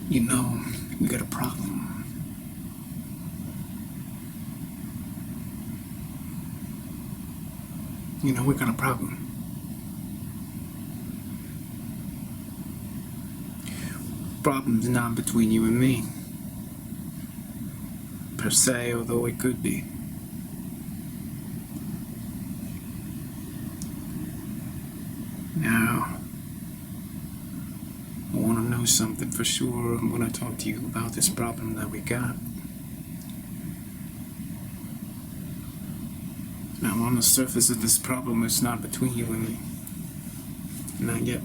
You know, we got a problem. You know, we got a problem. Problem's not between you and me, per se, although it could be. Now, I want to know something for sure when I talk to you about this problem that we got. Now, on the surface of this problem, it's not between you and me. Not yet.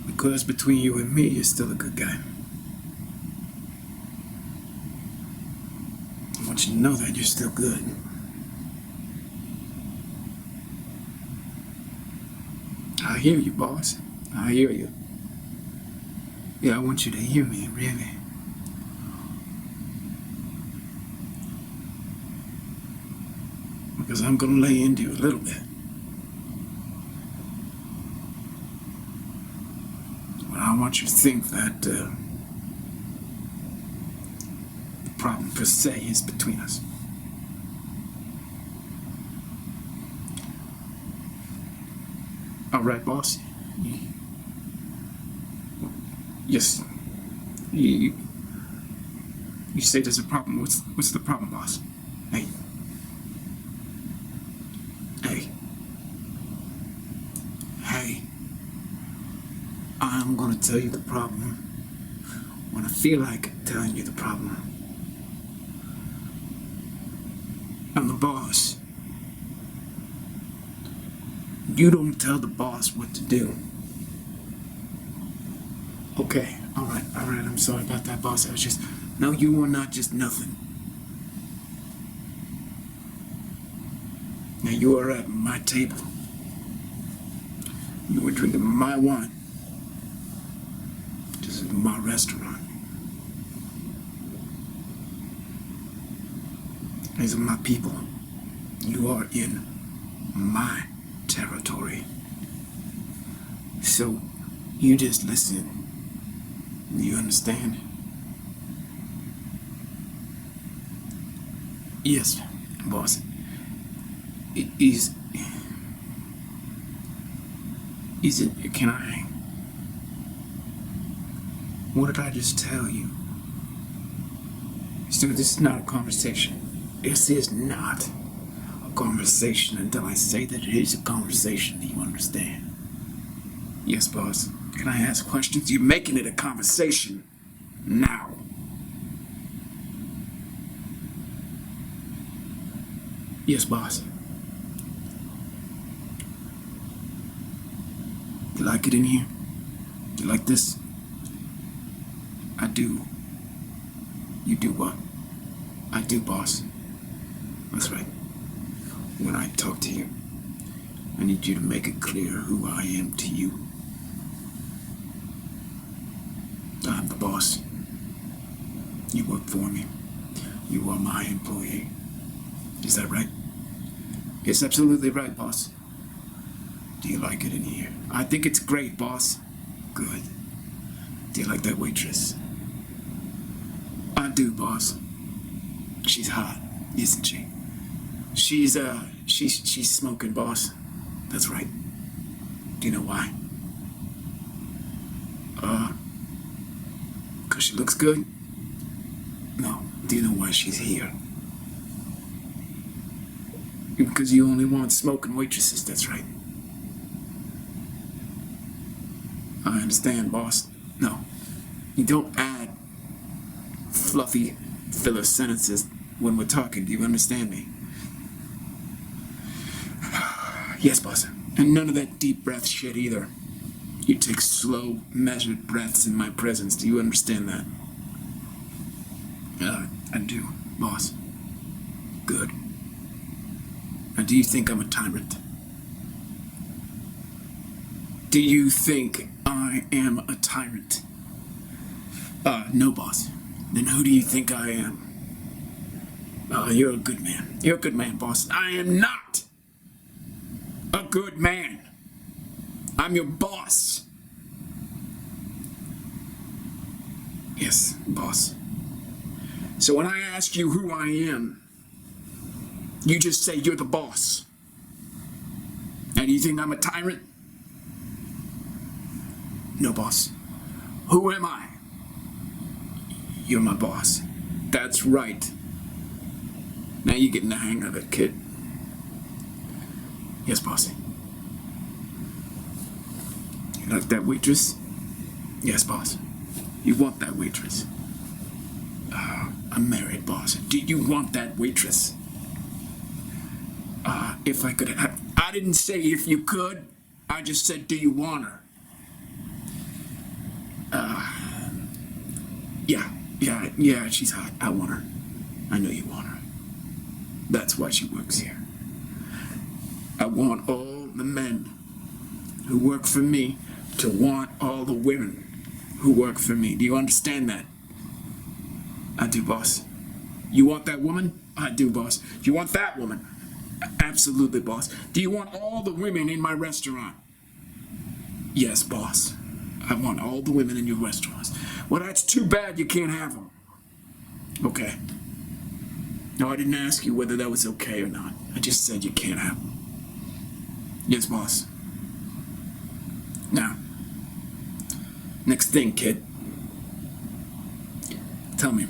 Because between you and me, you're still a good guy. I want you to know that you're still good. I hear you, boss. I hear you. Yeah, I want you to hear me, really. Because I'm gonna lay into you a little bit. But I want you to think that the problem per se is between us. All right, boss. Yes. You say there's a problem. What's the problem, boss? Hey. Hey. Hey. I'm gonna tell you the problem when I feel like telling you the problem. I'm the boss. You don't tell the boss what to do. Okay, alright, I'm sorry about that, boss. I was just... No, you were not just nothing. Now, you are at my table. You were drinking my wine. This is my restaurant. These are my people. You are in my territory. So, you just listen. Do you understand? Yes, boss. Is it, can I... What did I just tell you? So this is not a conversation. This is not a conversation until I say that it is a conversation. Do you understand? Yes, boss. Can I ask questions? You're making it a conversation now. Yes, boss. You like it in here? You like this? I do. You do what? I do, boss. That's right. When I talk to you, I need you to make it clear who I am to you. I'm the boss. You work for me. You are my employee. Is that right? It's absolutely right, boss. Do you like it in here? I think it's great, boss. Good. Do you like that waitress? I do, boss. She's hot, isn't she? She's smoking, boss. That's right. Do you know why? 'Cause she looks good? No. Do you know why she's here? Because you only want smoking waitresses, that's right. I understand, boss. No. You don't add fluffy filler sentences when we're talking. Do you understand me? Yes, boss. And none of that deep breath shit either. You take slow, measured breaths in my presence. Do you understand that? I do, boss. Good. And do you think I'm a tyrant? Do you think I am a tyrant? No, boss. Then who do you think I am? You're a good man. You're a good man, boss. I am not a good man. I'm your boss. Yes, boss. So when I ask you who I am, you just say you're the boss. And you think I'm a tyrant? No, boss. Who am I? You're my boss. That's right. Now you're getting the hang of it, kid. Yes, boss. You like that waitress? Yes, boss. You want that waitress? I'm married, boss. Do you want that waitress? If I could have... I didn't say if you could. I just said, do you want her? Yeah, she's hot. I want her. I know you want her. That's why she works here. I want all the men who work for me to want all the women who work for me. Do you understand that? I do, boss. You want that woman? I do, boss. Do you want that woman? Absolutely, boss. Do you want all the women in my restaurant? Yes, boss. I want all the women in your restaurants. Well, that's too bad you can't have them. Okay. No, I didn't ask you whether that was okay or not. I just said you can't have them. Yes, boss. Now, next thing, kid. Tell me.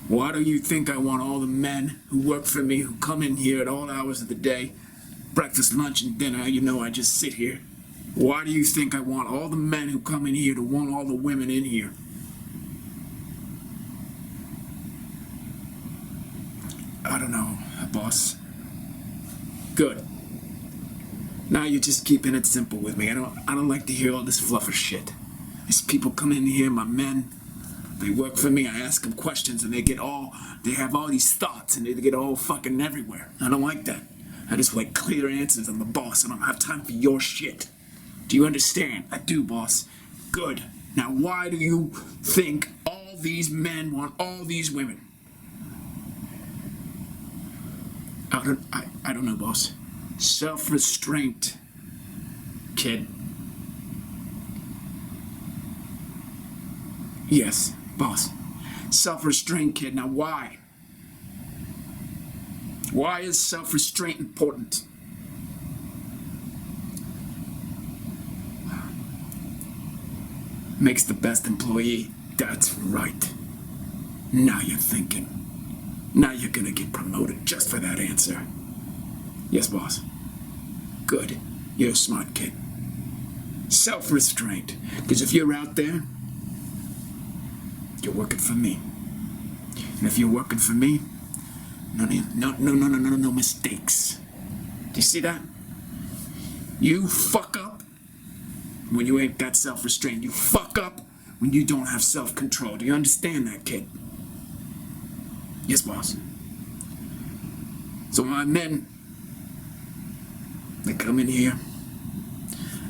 Why do you think I want all the men who work for me, who come in here at all hours of the day, breakfast, lunch, and dinner? You know, I just sit here. Why do you think I want all the men who come in here to want all the women in here? I don't know, boss. Good. Now you're just keeping it simple with me. I don't like to hear all this fluff or shit. These people come in here, my men. They work for me. I ask them questions, and they have all these thoughts, and they get all fucking everywhere. I don't like that. I just like clear answers. I'm the boss. I don't have time for your shit. Do you understand? I do, boss. Good. Now, why do you think all these men want all these women? I don't know, boss. Self-restraint, kid. Yes, boss. Self-restraint, kid. Now, why? Why is self-restraint important? Makes the best employee. That's right. Now you're thinking. Now you're gonna get promoted just for that answer. Yes, boss. Good. You're a smart kid. Self-restraint. Because if you're out there, you're working for me. And if you're working for me, no mistakes. Do you see that? You fuck up when you ain't got self-restraint. You fuck up when you don't have self-control. Do you understand that, kid? Yes, boss. So my men, they come in here.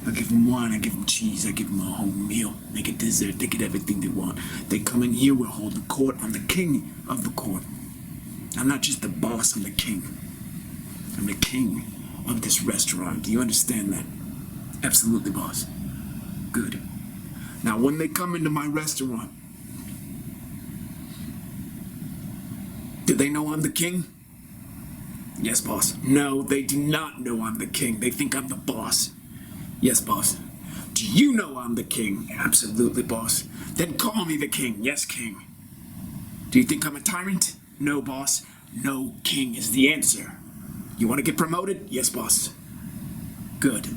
I give them wine, I give them cheese, I give them a whole meal. They get dessert, they get everything they want. They come in here, we're holding court. I'm the king of the court. I'm not just the boss, I'm the king. I'm the king of this restaurant. Do you understand that? Absolutely, boss. Good. Now, when they come into my restaurant, do they know I'm the king? Yes, boss. No, they do not know I'm the king. They think I'm the boss. Yes, boss. Do you know I'm the king? Absolutely, boss. Then call me the king. Yes, king. Do you think I'm a tyrant? No, boss. No, king is the answer. You want to get promoted? Yes, boss. Good.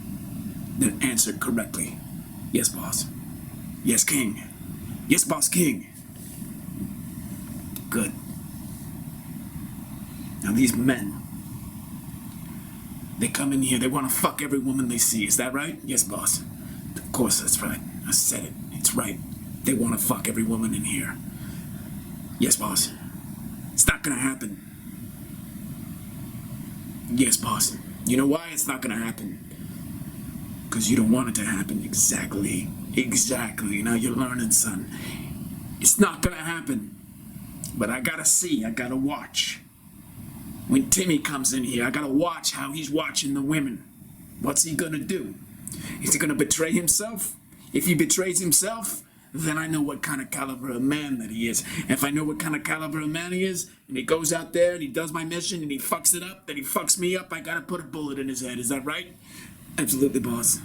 Then answer correctly. Yes, boss. Yes, king. Yes, boss, king. Good. Now these men, they come in here, they want to fuck every woman they see. Is that right? Yes, boss. Of course that's right. I said it. It's right. They want to fuck every woman in here. Yes, boss. It's not gonna happen. Yes, boss. You know why it's not gonna happen? Because you don't want it to happen. Exactly. Exactly. Now you're learning, son. It's not gonna happen. But I gotta see. I gotta watch. When Timmy comes in here, I gotta watch how he's watching the women. What's he gonna do? Is he gonna betray himself? If he betrays himself, then I know what kind of caliber of man that he is. If I know what kind of caliber of man he is, and he goes out there and he does my mission and he fucks it up, then he fucks me up, I gotta put a bullet in his head. Is that right? Absolutely, boss.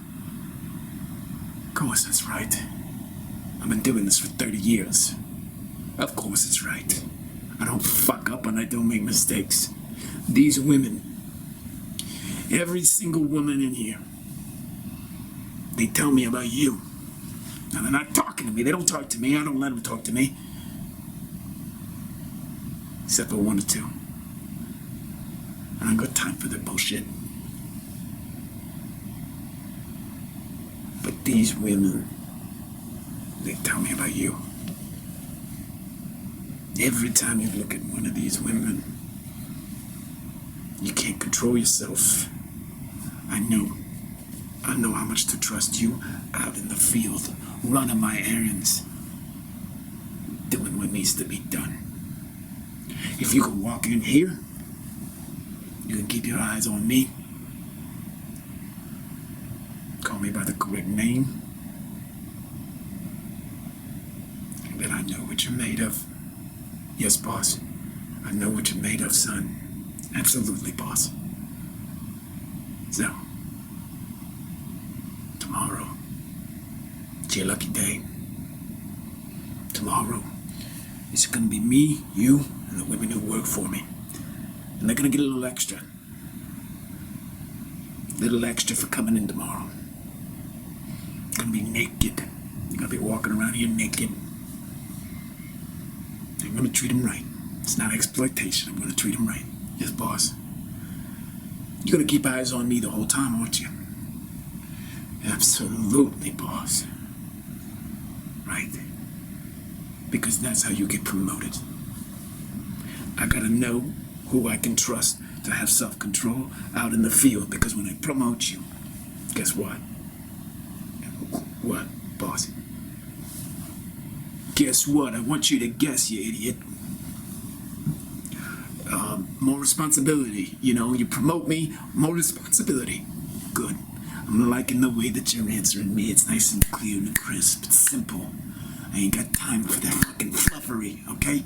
Of course that's right. I've been doing this for 30 years. Of course it's right. I don't fuck up and I don't make mistakes. These women, every single woman in here, they tell me about you. Now they're not talking to me. They don't talk to me. I don't let them talk to me. Except for one or two. I ain't got time for their bullshit. But these women, they tell me about you. Every time you look at one of these women, you can't control yourself. I know how much to trust you out in the field, running my errands, doing what needs to be done. If you can walk in here, you can keep your eyes on me, call me by the correct name, and then I know what you're made of. Yes, boss, I know what you're made of, son. Absolutely, boss. So, tomorrow, it's your lucky day. Tomorrow, it's gonna be me, you, and the women who work for me. And they're gonna get a little extra. Little extra for coming in tomorrow. You're gonna be naked. You're gonna be walking around here naked. I'm gonna treat them right. It's not exploitation. I'm gonna treat them right. Yes, boss. You're gonna keep eyes on me the whole time, aren't you? Absolutely, boss. Right. Because that's how you get promoted. I gotta know who I can trust to have self-control out in the field, because when I promote you, guess what? What, boss? Guess what? I want you to guess, you idiot. More responsibility. You know, you promote me, more responsibility. Good. I'm liking the way that you're answering me. It's nice and clear and crisp. It's simple. I ain't got time for that fucking fluffery, okay?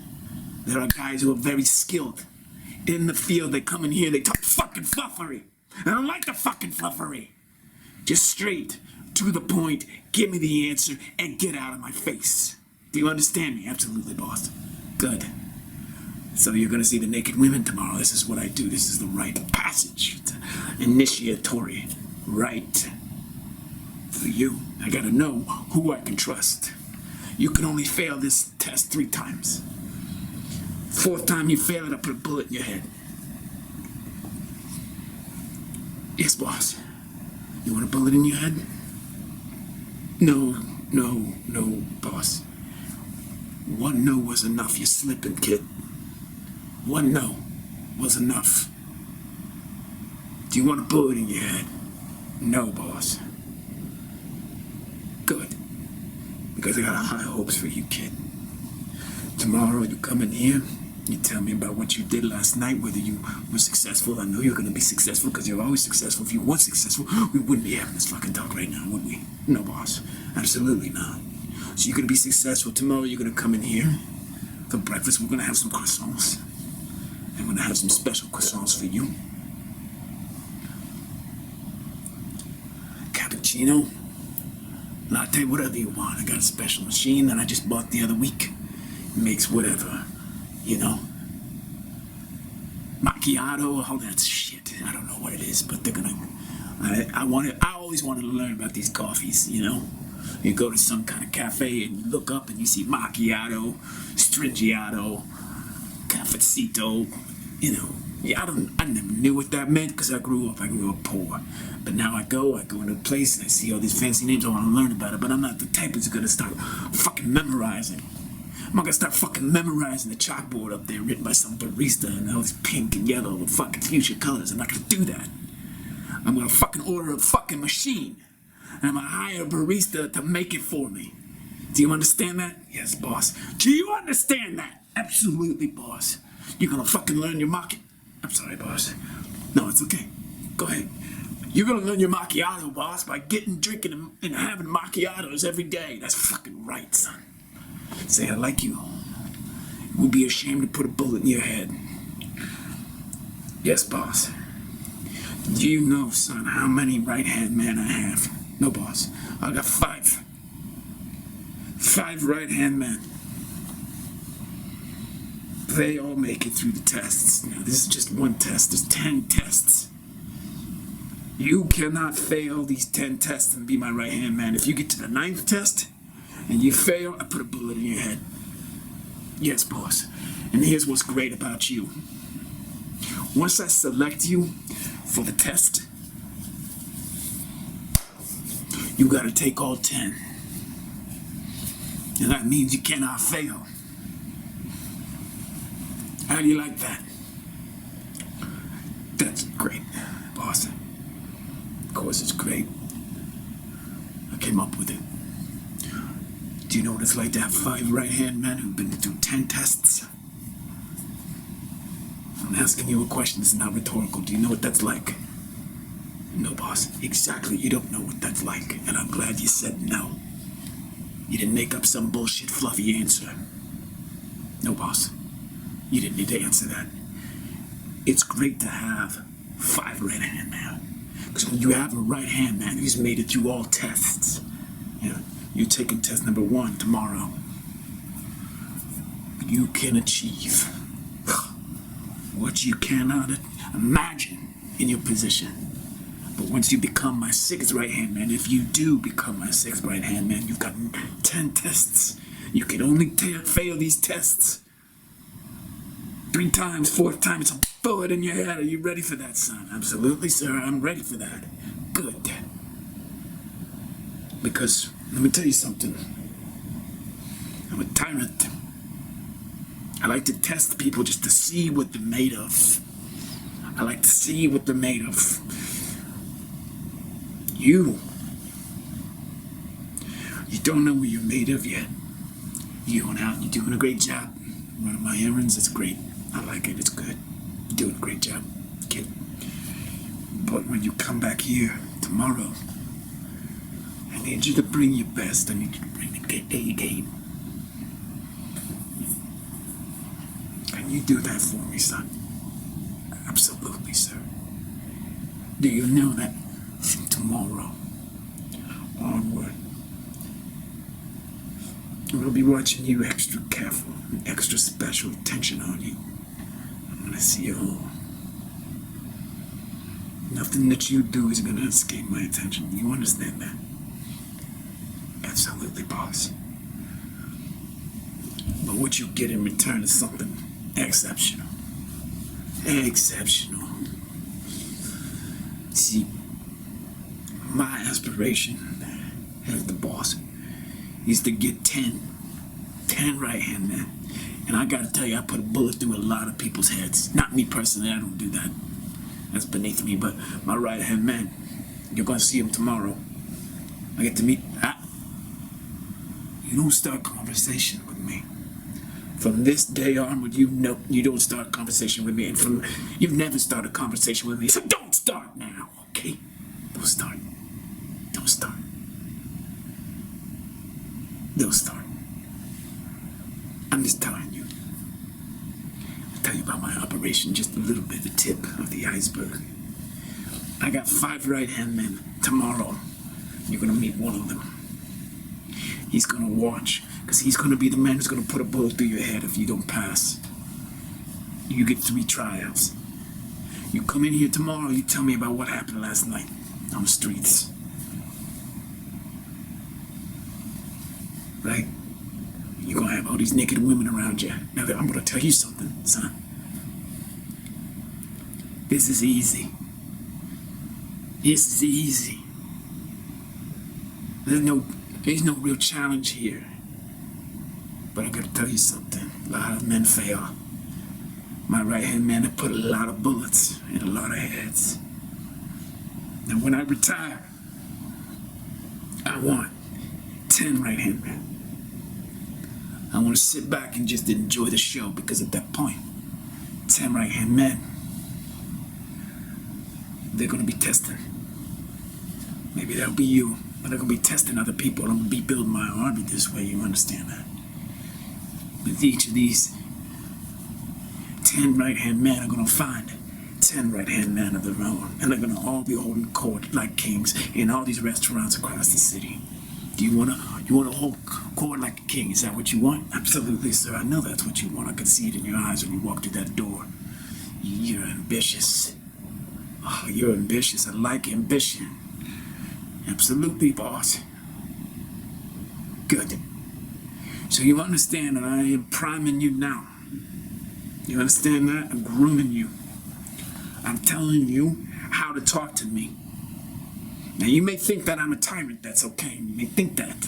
There are guys who are very skilled. In the field, they come in here, they talk fucking fluffery. I don't like the fucking fluffery. Just straight, to the point, give me the answer, and get out of my face. Do you understand me? Absolutely, boss. Good. So you're gonna see the naked women tomorrow. This is what I do. This is the rite of passage. It's initiatory rite. For you, I gotta know who I can trust. You can only fail this test 3 times. 4th time you fail it, I put a bullet in your head. Yes, boss. You want a bullet in your head? No, boss. 1 no was enough. You're slipping, kid. 1 no was enough. Do you want a bullet in your head? No, boss. Good. Because I got high hopes for you, kid. Tomorrow you come in here, you tell me about what you did last night, whether you were successful. I know you're going to be successful because you're always successful. If you weren't successful, we wouldn't be having this fucking talk right now, would we? No, boss. Absolutely not. So you're going to be successful. Tomorrow you're going to come in here. For breakfast, we're going to have some croissants. I'm going to have some special croissants for you. Cappuccino, latte, whatever you want. I got a special machine that I just bought the other week. It makes whatever, you know. Macchiato, all that shit. I don't know what it is, but they're gonna. I always wanted to learn about these coffees, you know. You go to some kind of cafe and you look up and you see macchiato, stringiato, cafecito, you know. Yeah, I never knew what that meant because I grew up poor. But now I go into a place and I see all these fancy names. I want to learn about it, but I'm not the type who's gonna start fucking memorizing. I'm not gonna start fucking memorizing the chalkboard up there written by some barista and all this pink and yellow with fucking fuchsia colors. I'm not gonna do that. I'm gonna fucking order a fucking machine. And I'm gonna hire a barista to make it for me. Do you understand that? Yes, boss. Do you understand that? Absolutely, boss. You're gonna fucking learn your market. I'm sorry, boss. No, it's okay. Go ahead. You're gonna learn your macchiato, boss, by drinking, and having macchiatos every day. That's fucking right, son. Say I like you. We'd be ashamed to put a bullet in your head. Yes, boss. Do you know, son, how many right-hand men I have? No, boss. I got 5. 5 right-hand men. They all make it through the tests. Now, this is just one test. There's 10 tests. You cannot fail these 10 tests and be my right-hand man. If you get to the 9th test and you fail, I put a bullet in your head. Yes, boss. And here's what's great about you. Once I select you for the test, you gotta take all 10. And that means you cannot fail. How do you like that? That's great, boss. Of course it's great. I came up with it. Do you know what it's like to have 5 right-hand men who've been through 10 tests? I'm asking you a question that's not rhetorical. Do you know what that's like? No, boss. Exactly, you don't know what that's like. And I'm glad you said no. You didn't make up some bullshit fluffy answer. No, boss. You didn't need to answer that. It's great to have 5 right-hand men. Because when you have a right-hand man who's made it through all tests, you're taking test number 1 tomorrow, you can achieve what you cannot imagine in your position. But once you become my 6th right-hand man, if you do become my 6th right-hand man, you've got 10 tests. You can only fail these tests 3 times, 4th time, it's a bullet in your head. Are you ready for that, son? Absolutely, sir, I'm ready for that. Good. Because, let me tell you something. I'm a tyrant. I like to test people just to see what they're made of. I like to see what they're made of. You don't know what you're made of yet. You're going out, you're doing a great job. Running my errands, it's great. I like it, it's good. You're doing a great job, kid. But when you come back here tomorrow, I need you to bring your best. I need you to bring the A game. Can you do that for me, son? Absolutely, sir. Do you know that from tomorrow onward, I'm gonna be watching you extra careful, and extra special attention on you. I'm gonna see you all. Nothing that you do is gonna escape my attention. You understand that? Absolutely, boss. But what you get in return is something exceptional. Exceptional. See, my aspiration as the boss is to get 10 right-hand men. And I gotta tell you, I put a bullet through a lot of people's heads. Not me personally, I don't do that. That's beneath me, but my right-hand men, you're gonna see them tomorrow. I get to meet. You don't start conversation with me. From this day onward, you don't start conversation with me. And you've never started conversation with me, so don't start now, okay? Don't start. Don't start. Don't start. I'm just telling you. I'll tell you about my operation, just a little bit, the tip of the iceberg. I got 5 right-hand men tomorrow. You're gonna meet one of them. He's gonna watch, because he's gonna be the man who's gonna put a bullet through your head if you don't pass. You get 3 trials. You come in here tomorrow, you tell me about what happened last night on the streets. Right? You're gonna have all these naked women around you. Now, I'm gonna tell you something, son. This is easy. This is easy. There's no real challenge here. But I gotta tell you something. A lot of men fail. My right-hand man have put a lot of bullets in a lot of heads. And when I retire, I want 10 right-hand men. I want to sit back and just enjoy the show, because at that point, 10 right-hand men They're gonna be testing. Maybe that'll be you, but they're gonna be testing other people. I'm gonna be building my army this way, you understand that? With each of these 10 right-hand men are gonna find 10 right-hand men of their own, and they're gonna all be holding court like kings in all these restaurants across the city. Do you wanna hold court like a king? Is that what you want? Absolutely, sir. I know that's what you want. I can see it in your eyes when you walk through that door. You're ambitious. Oh, you're ambitious. I like ambition. Absolutely, boss. Good. So you understand that I am priming you now. You understand that? I'm grooming you. I'm telling you how to talk to me. Now, you may think that I'm a tyrant. That's okay. You may think that.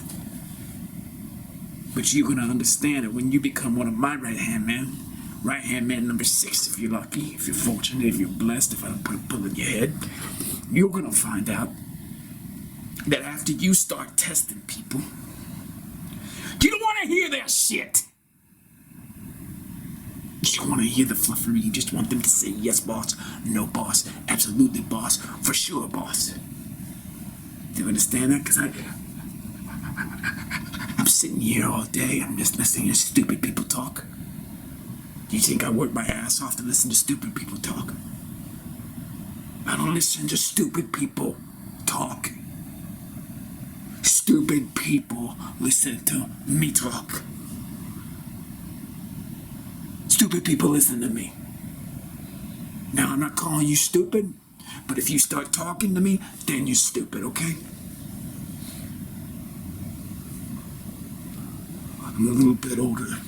But you're going to understand it when you become one of my right-hand men. Right-hand man number 6, if you're lucky, if you're fortunate, if you're blessed, if I don't put a bullet in your head. You're going to find out that after you start testing people, you don't want to hear their shit. You don't want to hear the fluffery. You just want them to say, yes, boss, no, boss, absolutely, boss, for sure, boss. Do you understand that? Because I'm sitting here all day. I'm just listening to stupid people talk. Do you think I work my ass off to listen to stupid people talk? I don't listen to stupid people talk. Stupid people listen to me talk. Stupid people listen to me. Now, I'm not calling you stupid, but if you start talking to me, then you're stupid, okay? I'm a little bit older.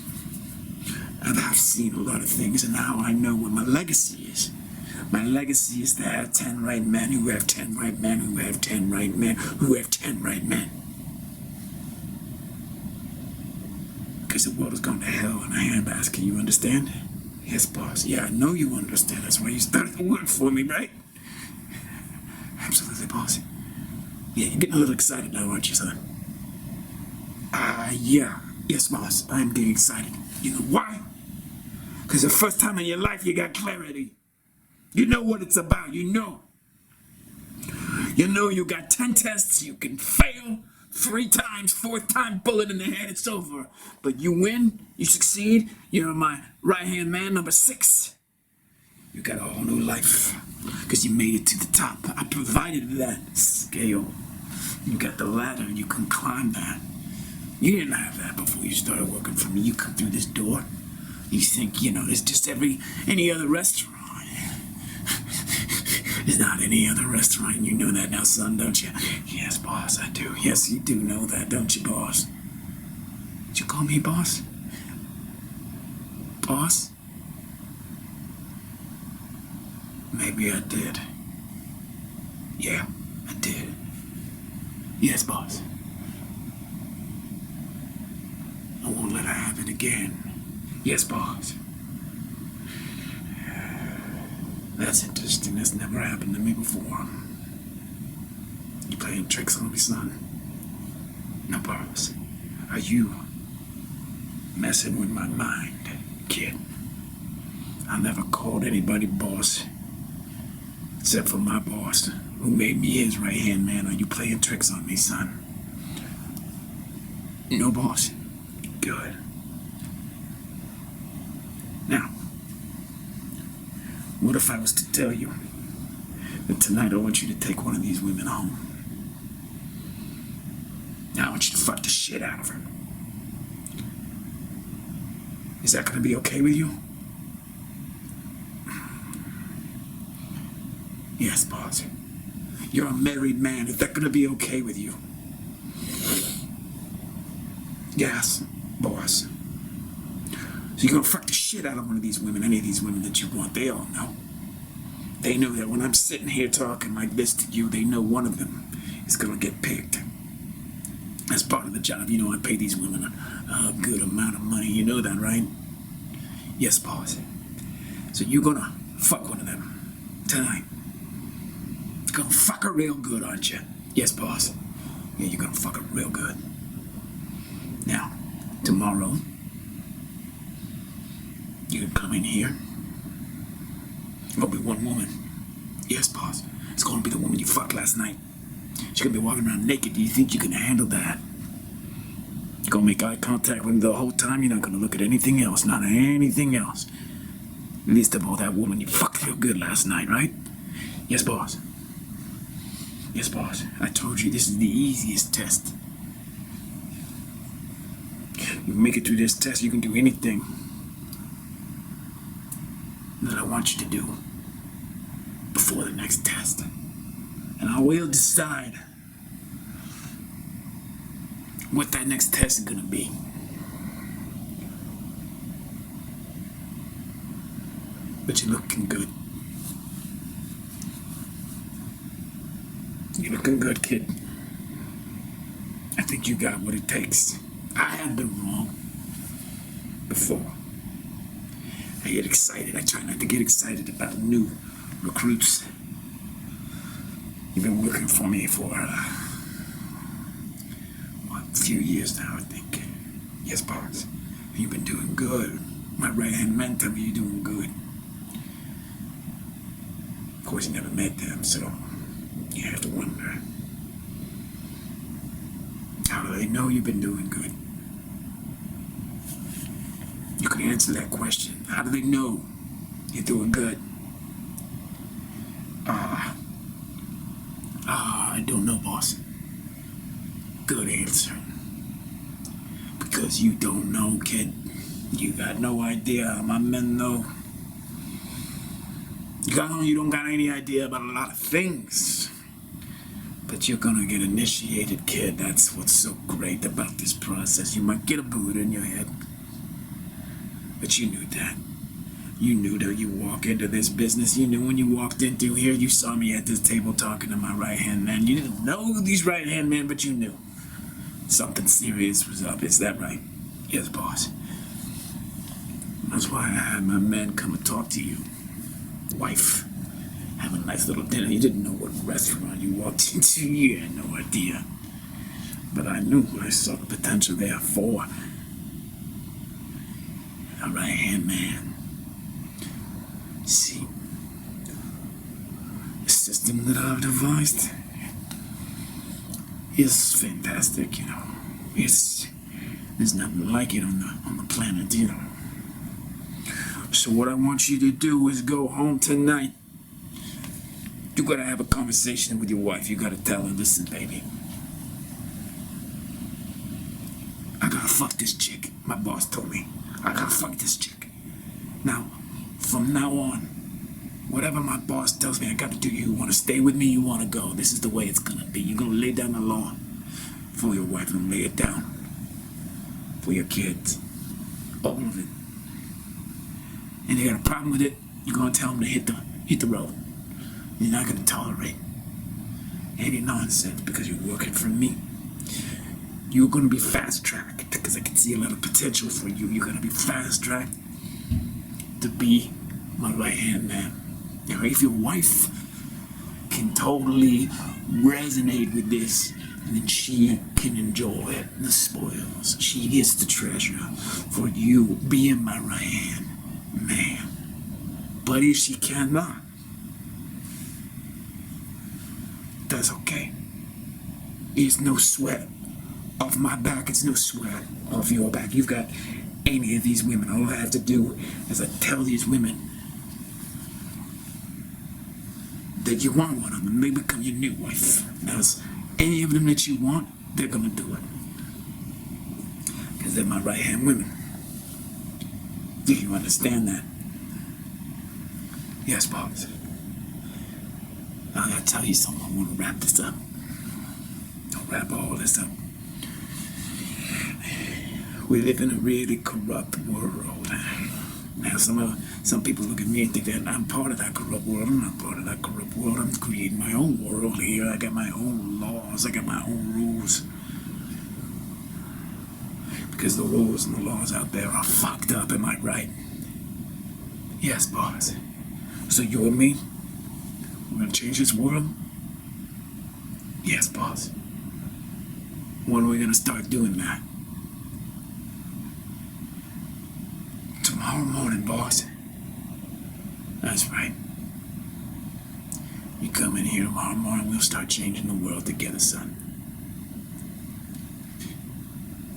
I've seen a lot of things, and now I know what my legacy is. My legacy is to have 10 right men who have 10 right men who have 10 right men who have 10 right men. Because the world is going to hell in a handbasket, you understand? Yes, boss. Yeah, I know you understand. That's why you started to work for me, right? Absolutely, boss. Yeah, you're getting a little excited now, aren't you, son? Yeah. Yes, boss. I'm getting excited. You know why? Because the first time in your life you got clarity. You know what it's about. You know you got 10 tests. You can fail 3 times, 4th time, bullet in the head, it's over. But you win, you succeed. You're my right-hand man, number 6. You got a whole new life because you made it to the top. I provided that scale. You got the ladder, you can climb that. You didn't have that before you started working for me. You come through this door, you think, it's just any other restaurant. It's not any other restaurant. You know that now, son, don't you? Yes, boss, I do. Yes, you do know that, don't you, boss? Did you call me boss? Boss? Maybe I did. Yeah, I did. Yes, boss. I won't let it happen again. Yes, boss. That's interesting. That's never happened to me before. You playing tricks on me, son? No, boss. Are you messing with my mind, kid? I never called anybody boss, except for my boss, who made me his right-hand man. Are you playing tricks on me, son? No, boss. Good. Now, what if I was to tell you that tonight I want you to take one of these women home? Now I want you to fuck the shit out of her. Is that gonna be okay with you? Yes, boss. You're a married man. Is that gonna be okay with you? Yes, boss. So you're gonna fuck the shit out of one of these women, any of these women that you want. They all know. They know that when I'm sitting here talking like this to you, they know one of them is gonna get picked. That's part of the job. I pay these women a good amount of money. You know that, right? Yes, boss. So you're gonna fuck one of them tonight. You're gonna fuck her real good, aren't you? Yes, boss. Yeah, you're gonna fuck her real good. Now, tomorrow, you can come in here. There'll be one woman. Yes, boss. It's gonna be the woman you fucked last night. She's gonna be walking around naked. Do you think you can handle that? You're gonna make eye contact with her the whole time. You're not gonna look at anything else. Not anything else. Least of all that woman you fucked real good last night, right? Yes, boss. Yes, boss. I told you this is the easiest test. You make it through this test, you can do anything that I want you to do before the next test. And I will decide what that next test is gonna be. But you're looking good. You're looking good, kid. I think you got what it takes. I have been wrong before. I get excited. I try not to get excited about new recruits. You've been working for me for a few years now, I think. Yes, boss. You've been doing good. My right-hand man tell me you're doing good. Of course, you never met them, so you have to wonder. How do they know you've been doing good? You can answer that question. How do they know you're doing good? I don't know, boss. Good answer. Because you don't know, kid. You got no idea how my men know. You don't got any idea about a lot of things. But you're gonna get initiated, kid. That's what's so great about this process. You might get a Buddha in your head. But you knew that. You knew that you walk into this business. You knew when you walked in through here, you saw me at this table talking to my right-hand man. You didn't know these right-hand men, but you knew. Something serious was up. Is that right? Yes, boss. That's why I had my men come and talk to you. Wife. Have a nice little dinner. You didn't know what restaurant you walked into. You had no idea. But I knew. I saw the potential there for a right-hand man. See, the system that I've devised is fantastic, you know. There's nothing like it on the planet, you know. So what I want you to do is go home tonight. You gotta have a conversation with your wife. You gotta tell her, listen, baby, I gotta fuck this chick. My boss told me I gotta fuck this chick. Now, from now on, whatever my boss tells me I gotta do, you wanna stay with me, you wanna go. This is the way it's gonna be. You're gonna lay down the law for your wife and lay it down for your kids. All of it. And you got a problem with it, you're gonna tell them to hit the road. You're not gonna tolerate any nonsense because you're working for me. You're gonna be fast-tracked because I can see a lot of potential for you. You're gonna be fast-tracked to be my right-hand man. Now, if your wife can totally resonate with this, then she can enjoy the spoils. She gets the treasure for you being my right-hand man. But if she cannot, that's okay. It's no sweat off my back. It's no sweat off your back. You've got any of these women. All I have to do is I tell these women that you want one of them. They become your new wife. Now, any of them that you want, they're gonna do it. Because they're my right-hand women. Do you understand that? Yes, boss. I gotta tell you something. I wanna wrap this up. I'll wrap all this up. We live in a really corrupt world. Now, some people look at me and think that I'm part of that corrupt world. I'm not part of that corrupt world. I'm creating my own world here. I got my own laws. I got my own rules. Because the rules and the laws out there are fucked up, am I right? Yes, boss. So you and me, we're gonna change this world? Yes, boss. When are we gonna start doing that? Tomorrow morning, boss. That's right. You come in here tomorrow morning, we'll start changing the world together, son.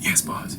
Yes, boss.